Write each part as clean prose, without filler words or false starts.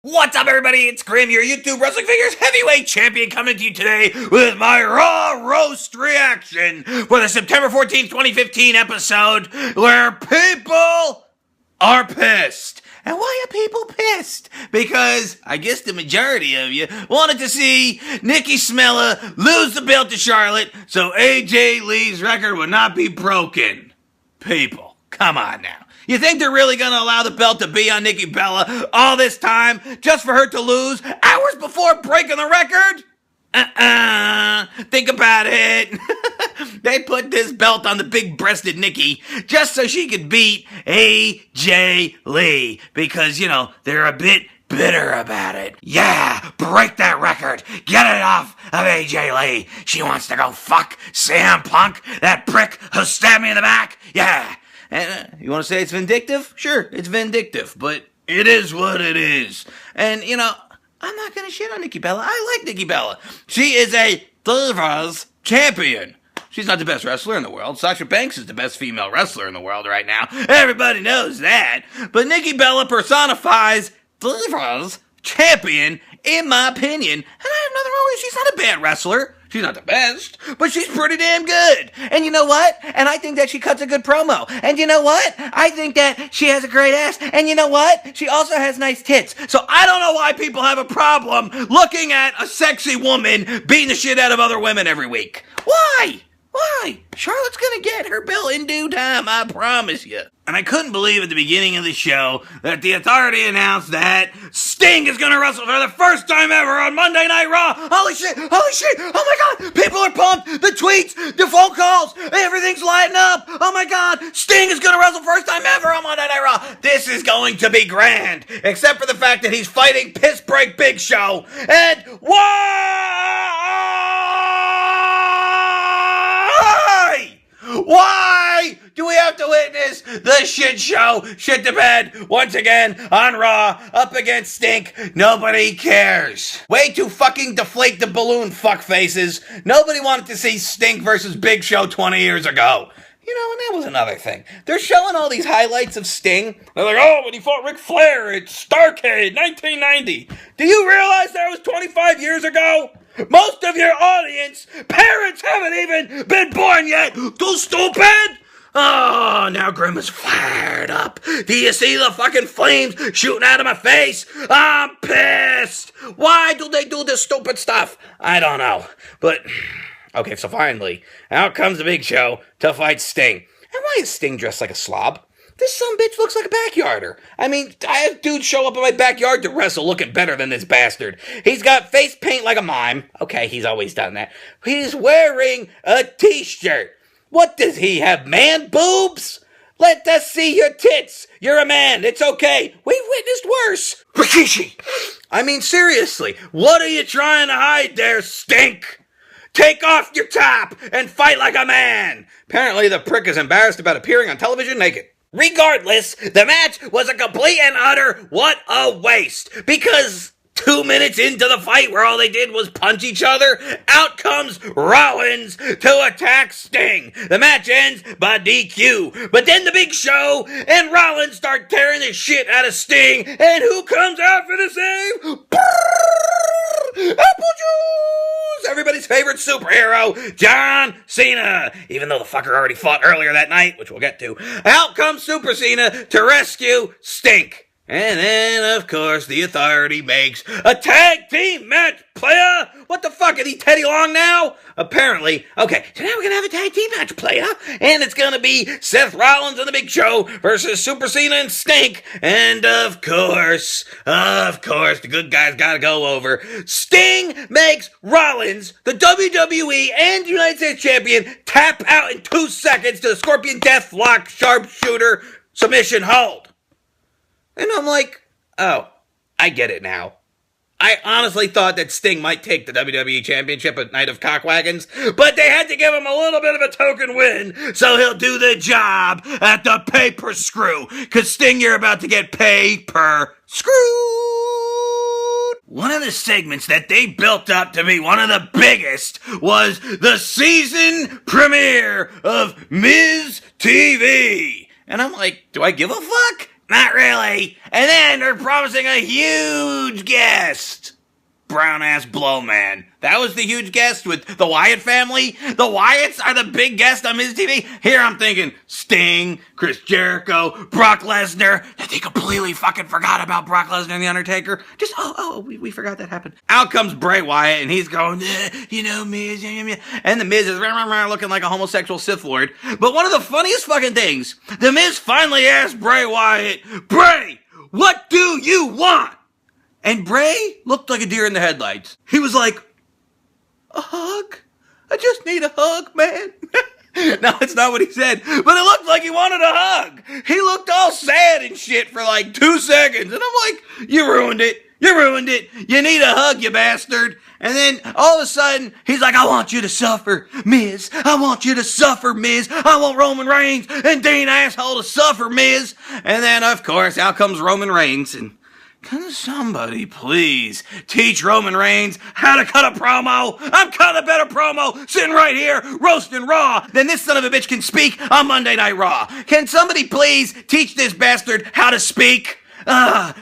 What's up, everybody? It's Grim, your YouTube Wrestling Figures Heavyweight Champion, coming to you today with my Raw Roast reaction for the September 14th, 2015 episode where people are pissed. And why are people pissed? Because I guess the majority of you wanted to see Nikki Smella lose the belt to Charlotte so AJ Lee's record would not be broken. People, come on now. You think they're really going to allow the belt to be on Nikki Bella all this time just for her to lose hours before breaking the record? Think about it. They put this belt on the big-breasted Nikki just so she could beat AJ Lee because, you know, they're a bit bitter about it. Yeah, break that record. Get it off of AJ Lee. She wants to go fuck CM Punk, that prick who stabbed me in the back. Yeah. And you want to say it's vindictive? Sure, it's vindictive, but it is what it is. And, you know, I'm not going to shit on Nikki Bella. I like Nikki Bella. She is a Divas champion. She's not the best wrestler in the world. Sasha Banks is the best female wrestler in the world right now. Everybody knows that. But Nikki Bella personifies Divas champion, in my opinion. And I have nothing wrong with it. She's not a bad wrestler. She's not the best, but she's pretty damn good. And you know what? And I think that she cuts a good promo. And you know what? I think that she has a great ass. And you know what? She also has nice tits. So I don't know why people have a problem looking at a sexy woman beating the shit out of other women every week. Why? Why? Charlotte's gonna get her bill in due time, I promise you. And I couldn't believe at the beginning of the show that the Authority announced that Sting is gonna wrestle for the first time ever on Monday Night Raw. Holy shit, oh my god, people are pumped, the tweets, the phone calls, everything's lighting up. Oh my god, Sting is gonna wrestle first time ever on Monday Night Raw. This is going to be grand, except for the fact that he's fighting Piss Break Big Show. And why do we have to witness the shit show, shit the bed, once again on Raw, up against Stink? Nobody cares. Way too fucking deflate the balloon fuckfaces. Nobody wanted to see Stink versus Big Show 20 years ago. You know, and that was another thing. They're showing all these highlights of Sting. They're like, oh, when he fought Ric Flair at Starrcade, 1990. Do you realize that was 25 years ago? Most of your audience, parents haven't even been born yet. Too stupid? Oh, now Grim is fired up. Do you see the fucking flames shooting out of my face? I'm pissed. Why do they do this stupid stuff? I don't know. But, okay, so finally, out comes the Big Show to fight Sting. And why is Sting dressed like a slob? This sumbitch looks like a backyarder. I mean, I have dudes show up in my backyard to wrestle looking better than this bastard. He's got face paint like a mime. Okay, he's always done that. He's wearing a t-shirt. What does he have, man boobs? Let us see your tits. You're a man. It's okay. We've witnessed worse. Rikishi. I mean, seriously, what are you trying to hide there, Stink? Take off your top and fight like a man. Apparently, the prick is embarrassed about appearing on television naked. Regardless, the match was a complete and utter what a waste. Because 2 minutes into the fight where all they did was punch each other, out comes Rollins to attack Sting. The match ends by DQ. But then the Big Show and Rollins start tearing the shit out of Sting. And who comes out for the save? Apple Juice! Everybody's favorite superhero, John Cena. Even though the fucker already fought earlier that night, which we'll get to. Out comes Super Cena to rescue Stink. And then, of course, the Authority makes a tag team match, playa. What the fuck, is he Teddy Long now? Apparently. Okay, so now we're going to have a tag team match, playa. And it's going to be Seth Rollins and the Big Show versus Super Cena and Stink. And of course, the good guys got to go over. Sting makes Rollins, the WWE and United States champion, tap out in 2 seconds to the Scorpion Deathlock Sharpshooter submission hold. And I'm like, oh, I get it now. I honestly thought that Sting might take the WWE Championship at Night of Cockwagons, but they had to give him a little bit of a token win, so he'll do the job at the pay-per-screw, because Sting, you're about to get pay-per-screwed. One of the segments that they built up to be one of the biggest was the season premiere of Miz TV. And I'm like, do I give a fuck? Not really. And then they're promising a huge guest. Brown-ass Blowman. That was the huge guest with the Wyatt family. The Wyatts are the big guest on Miz TV. Here I'm thinking Sting, Chris Jericho, Brock Lesnar. They completely fucking forgot about Brock Lesnar and The Undertaker. Just, we forgot that happened. Out comes Bray Wyatt and he's going, Miz, and the Miz is looking like a homosexual Sith Lord. But one of the funniest fucking things, the Miz finally asked Bray Wyatt, Bray, what do you want? And Bray looked like a deer in the headlights. He was like, a hug? I just need a hug, man. No, that's not what he said. But it looked like he wanted a hug. He looked all sad and shit for like 2 seconds. And I'm like, you ruined it. You ruined it. You need a hug, you bastard. And then all of a sudden, he's like, I want you to suffer, Miz. I want you to suffer, Miz. I want Roman Reigns and Dean Asshole to suffer, Miz. And then, of course, out comes Roman Reigns and can somebody please teach Roman Reigns how to cut a promo? I'm cutting a better promo sitting right here roasting Raw than this son of a bitch can speak on Monday Night Raw. Can somebody please teach this bastard how to speak?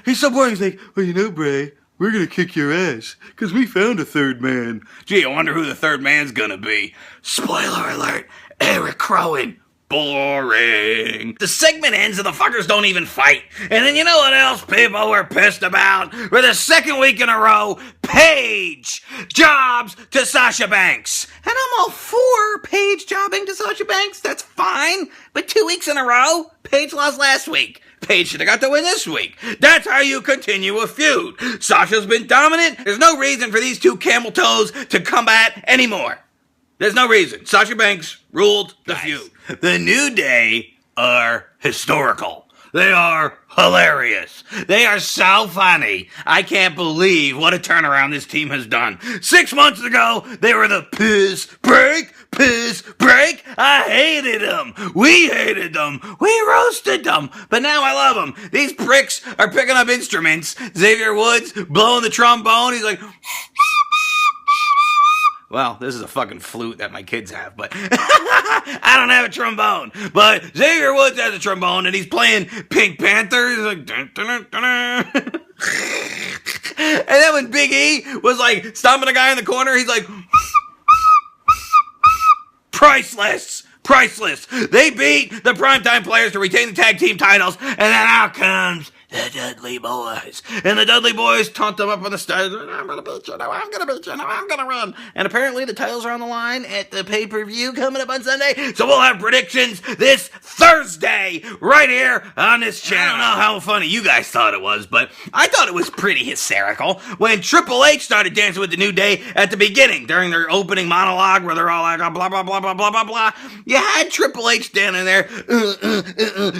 He's so boring. He's like, well, Bray, we're going to kick your ass because we found a third man. Gee, I wonder who the third man's going to be. Spoiler alert, Eric Rowan. Boring. The segment ends and the fuckers don't even fight. And then you know what else people were pissed about? For the second week in a row, Paige jobs to Sasha Banks. And I'm all for Paige jobbing to Sasha Banks. That's fine. But 2 weeks in a row, Paige lost last week. Paige should have got the win this week. That's how you continue a feud. Sasha's been dominant. There's no reason for these two camel toes to combat anymore. There's no reason. Sasha Banks ruled the feud. The New Day are historical. They are hilarious. They are so funny. I can't believe what a turnaround this team has done. 6 months ago, they were the piss break. I hated them. We hated them. We roasted them. But now I love them. These pricks are picking up instruments. Xavier Woods blowing the trombone. He's like... Well, this is a fucking flute that my kids have, but I don't have a trombone. But Xavier Woods has a trombone, and he's playing Pink Panther. He's like, dun, dun, dun, dun. And then when Big E was like stomping a guy in the corner, he's like, priceless. They beat the primetime players to retain the tag team titles, and then out comes the Dudley Boys. And the Dudley Boys taunt them up on the stage. I'm gonna beat you. No, I'm gonna beat you. No, I'm gonna run. And apparently the titles are on the line at the pay-per-view coming up on Sunday. So we'll have predictions this Thursday right here on this channel. I don't know how funny you guys thought it was, but I thought it was pretty hysterical when Triple H started dancing with the New Day at the beginning during their opening monologue where they're all like, blah, blah, blah, blah, blah, blah, blah. You had Triple H standing there,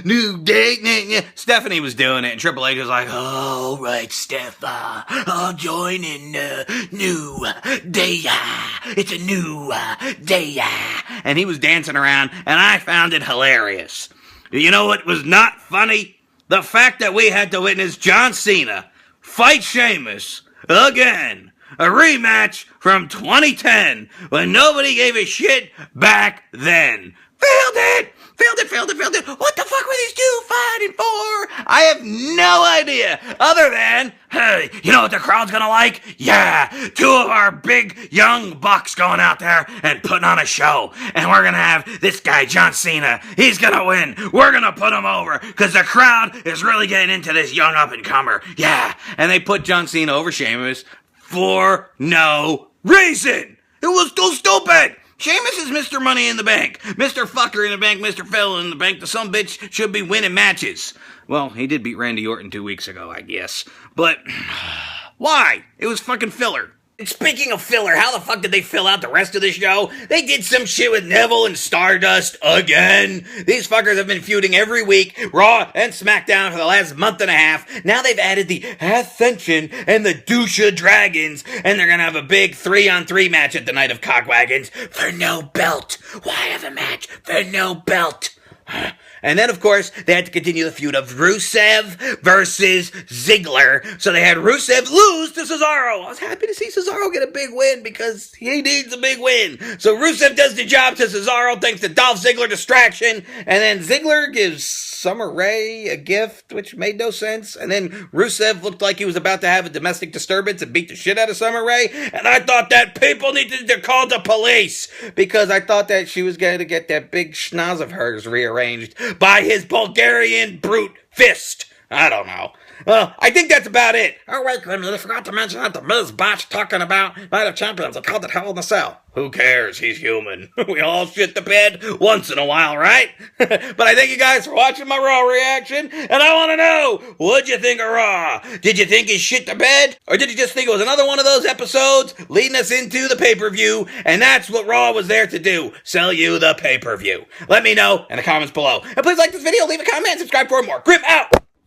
New Day. Stephanie was doing it, and Triple H was like, all right, Steph, I'll join in New Day. It's a new day. And he was dancing around, and I found it hilarious. You know what was not funny? The fact that we had to witness John Cena fight Sheamus again. A rematch from 2010 when nobody gave a shit back then. Failed it. What the fuck were these two fighting for? I have no idea. Other than, hey, you know what the crowd's gonna like? Yeah, 2 of our big young bucks going out there and putting on a show. And we're gonna have this guy, John Cena. He's gonna win. We're gonna put him over because the crowd is really getting into this young up-and-comer. Yeah, and they put John Cena over Sheamus for no reason. It was too stupid. Sheamus is Mr. Money in the Bank. Mr. Fucker in the Bank, Mr. Fell in the Bank. The sumbitch should be winning matches. Well, he did beat Randy Orton 2 weeks ago, I guess. But why? It was fucking filler. And speaking of filler, how the fuck did they fill out the rest of the show? They did some shit with Neville and Stardust again. These fuckers have been feuding every week, Raw and SmackDown, for the last month and a half. Now they've added the Ascension and the Dusha Dragons, and they're gonna have a big 3-on-3 match at the Night of Cogwagons for no belt. Why have a match for no belt? And then, of course, they had to continue the feud of Rusev versus Ziggler. So they had Rusev lose to Cesaro. I was happy to see Cesaro get a big win because he needs a big win. So Rusev does the job to Cesaro thanks to Dolph Ziggler distraction. And then Ziggler gives Summer Rae a gift, which made no sense. And then Rusev looked like he was about to have a domestic disturbance and beat the shit out of Summer Rae. And I thought that people needed to call the police because I thought that she was going to get that big schnoz of hers rearranged by his Bulgarian brute fist. I don't know. Well, I think that's about it. Oh, wait, Grimmy, you forgot to mention that the Miz botched talking about Night of Champions. They called it Hell in a Cell. Who cares? He's human. We all shit the bed once in a while, right? But I thank you guys for watching my Raw reaction, and I want to know, what'd you think of Raw? Did you think he shit the bed? Or did you just think it was another one of those episodes leading us into the pay-per-view, and that's what Raw was there to do, sell you the pay-per-view? Let me know in the comments below. And please like this video, leave a comment, subscribe for more. Grim out!